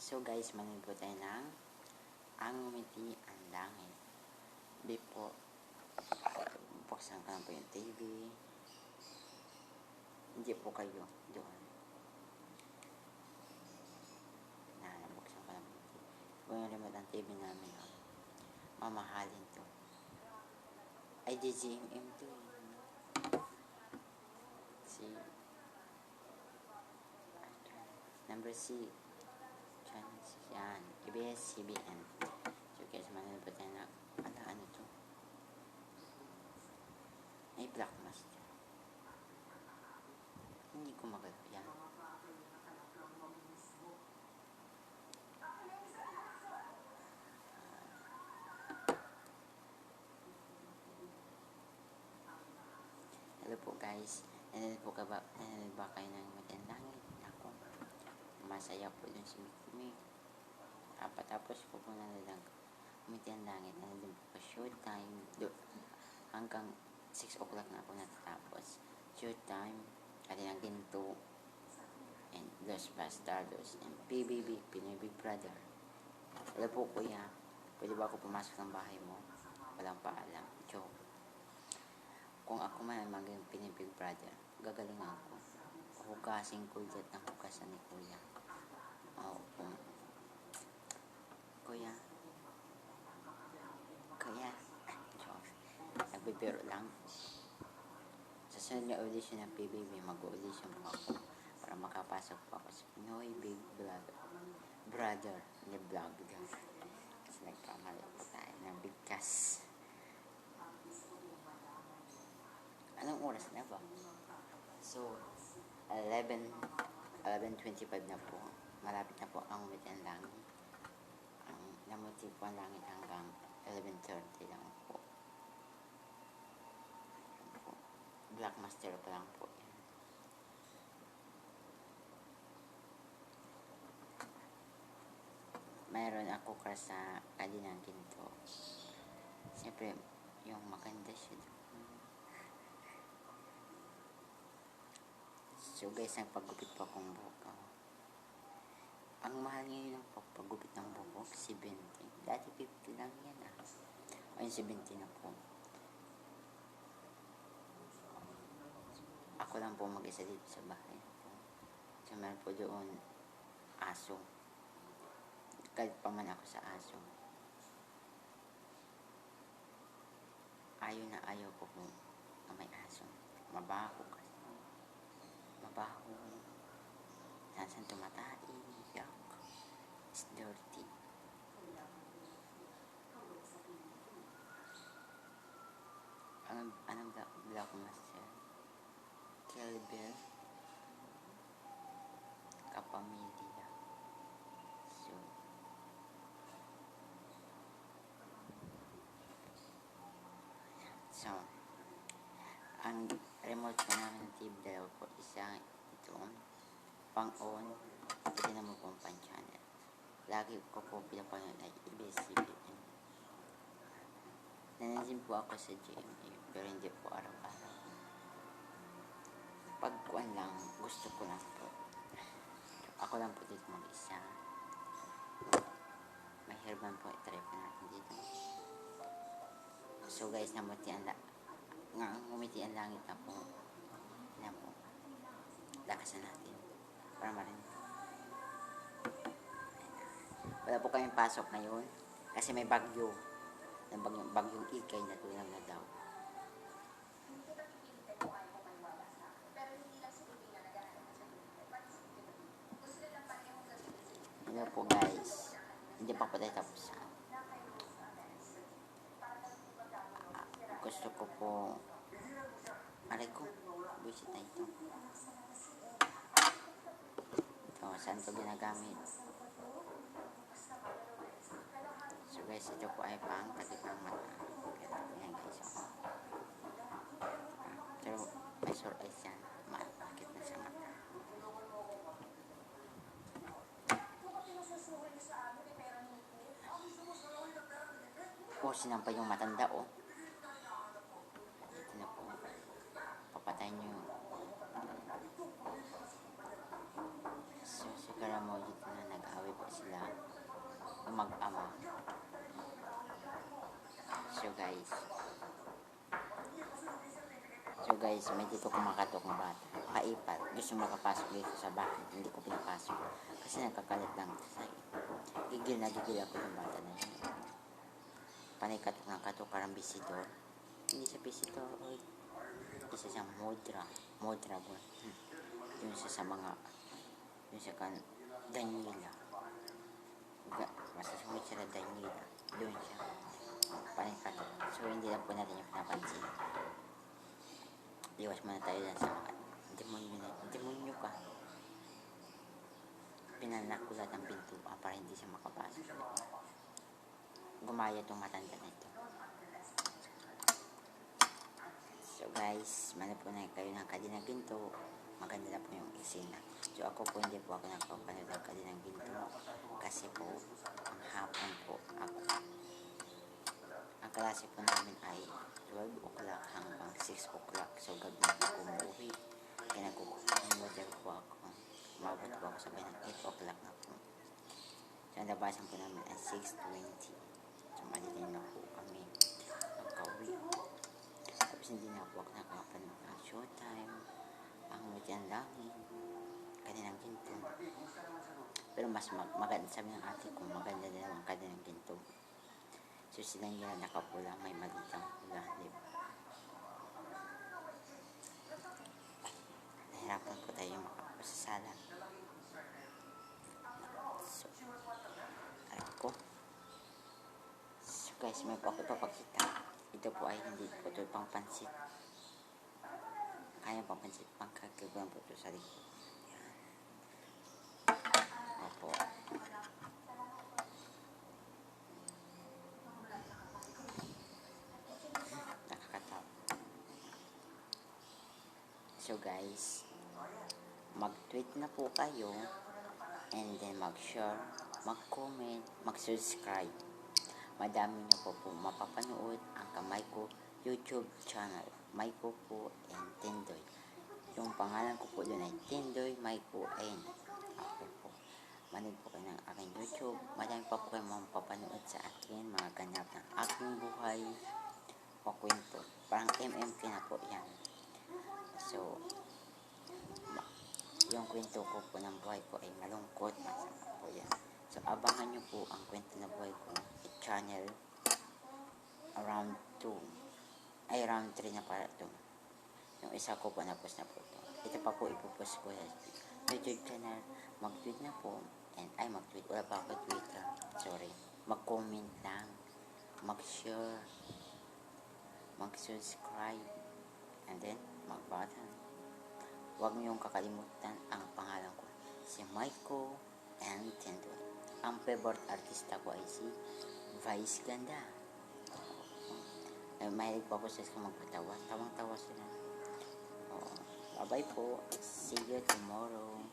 So guys, manood po tayo ng Ang Ngumiti ang Langit. Before, buksan ko lang po yung TV. Hindi po kayo doon. Buksan ko lang po yung TV. Kung yung remote ang TV namin, mamahalin to. Ay, DGMM to eh. Number C. Channel 6 yan. ABS-CBN. So guys, manood po tayo na ano to. Ay, Blockmaster. Hindi ko magalaw yan. Hello po guys. Nanood ba kayo ng Ngumiti ang Langit? Ako, masaya po dun si Mikmi. Tapos ko po nanood ng Ngumiti ang Langit. Nanood po ko showtime. Hanggang 6 o'clock na ako natatapos. Showtime, Kalinang Ginto, and Los Bastardos, and PBB, Pinoy Big Brother. Hello po kuya, pwede ba ako pumasok ng bahay mo? Walang paalam. Joke. Kung ako man maging Pinoy Big Brother, gagaling ako. Hugasin ko dyan ng hugasan ni kuya. Kuya. Joke. Nagbibiro lang. Sa sunod na audition ng PBB, mag-audition po ako para makapasok po ako sa Pinoy Big Brother ni vlog doon. Kasi nagkamali po tayo ng bigkas. Anong oras na ba? So, 11:25 na po. Malapit na po ang Ngumiti ang Langit. Ang namuti po ang langit hanggang 11:30 lang po. Blockmaster pa lang po yan. Mayroon ako crush sa Kalinang Ginto. Siyempre, yung maganda siya doon. So guys, nagpagupit po akong buhok. Ang mahal ngayon ng pagpagupit ng buhok, 70. Dati 50 lang yan Ayun, 70 na po. Ako lang po mag-isa dito sa bahay po. So meron po doon aso. Galit pa man ako sa aso. Ayaw ko po na may aso. Mabaho kasi. Mabaho. Saan tumatay. Yuck. It's dirty. Anong Blockmaster? Kelbel Kapamilya. So, ang remote na namin ng TV dalawa po, isa ito pang-on, ito naman po pan-channel. Lagi ko po pinapanood ay ABS-CBN. Nanansin po ako sa GMA, pero hindi po araw-araw. Pagkuan lang, gusto ko lang po. Ako lang po dito mag-isa. May herban po, itry po natin dito. So guys, Ngumiti ang Langit na po. Yan po. Lakasan natin. Para marinig. Wala po kaming pasok ngayon. Kasi may bagyo. Bagyong Ikay na tulang na daw. Hello po guys. Hindi pa po tayo tapos gusto ko po aray ko buisit na ito saan ito ginagamit. So guys, ito po ay pang takip ng mata. Ayan guys, pero may sore eyes yan, makakit na sa mata. Sinampay yung matanda ito na po, papatay nyo. So si Karamoy dito na nag-away po sila mag-ama. So guys, may dito kumakatok na bata. Kaipat. Gusto makapasok dito sa bahay. Hindi ko pinapasok. Kasi nagkakalat lang ito sa gigil na gigil ako ng bata na yun. Panay katok ng katok, parang visitor. Hindi siya visitor. Isa siyang modra. Modra po. Yung sa mga, yung sa Daniela. Masasunod siya na Daniela. Doon siya. Panay katok. So hindi lang po natin yung pinapansin. Iwas muna tayo lang sa mga demonyo ka. Pinanakulat ang pinto para hindi siya makapasok. Gumaya itong matanda na ito. So guys, manap po na kayo ng Kadinang Ginto. Maganda na po yung eksena. So ako po hindi po ako nakapanood ng Kadinang Ginto kasi po ang hapon po ako. Ang klase po namin ay 12 o'clock hanggang 6 o'clock. So gabi na po umuwi. Kaya nagkukumodel po ako. Umabot po ako sa bayan ng 8 o'clock na po. So ang labasan po namin ay 6:20. So malitin na po kami. Nagka-uwi. Tapos hindi na po ako nakapanood ng Showtime. Ang Mutiang Langit. Kadinang Ginto. Pero mas maganda, sabi ng ate ko, maganda din ang Kadinang Ginto. So silang yan nakapula, may malitang pula, diba? Nahirapan po tayo makapasasala. So, alam ko. So guys, may po ako ipapakita. Ito po ay hindi po ito pang pansit. Kaya pang pansit, pang kagawin po ito sa likod. Yan. Opo. So guys, mag-tweet na po kayo and then mag-share, mag-comment, mag-subscribe. Madami nyo po mapapanood ang Kamay Ko YouTube channel. Maiko po and Tindoy. Yung pangalan ko po doon ay Tindoy Maiko and ako po. Manood po kayo ng aking YouTube. Madami pa po kayo mapapanood sa akin. Mga ganap ng aking buhay o kwento. Parang MMK na po yan. So, yung kwento ko po ng buhay ko ay malungkot, masama po yan. So, abangan nyo po ang kwento ng buhay ko channel around 3 na para ito. Yung isa ko po na-post na po ito. Ito pa po ipopost ko sa YouTube channel. Mag-tweet na po. Mag-tweet. Wala pa ako Twitter. Sorry. Mag-comment lang. Mag-share. Mag-subscribe. And then, mag-button. Huwag niyong kakalimutan ang pangalan ko. Si Maiko and Tindoy. Ang favorite artista ko ay si Vice Ganda. Mahilig pa po sila magpatawa. Tawang-tawa sila. Bye-bye po. See you tomorrow.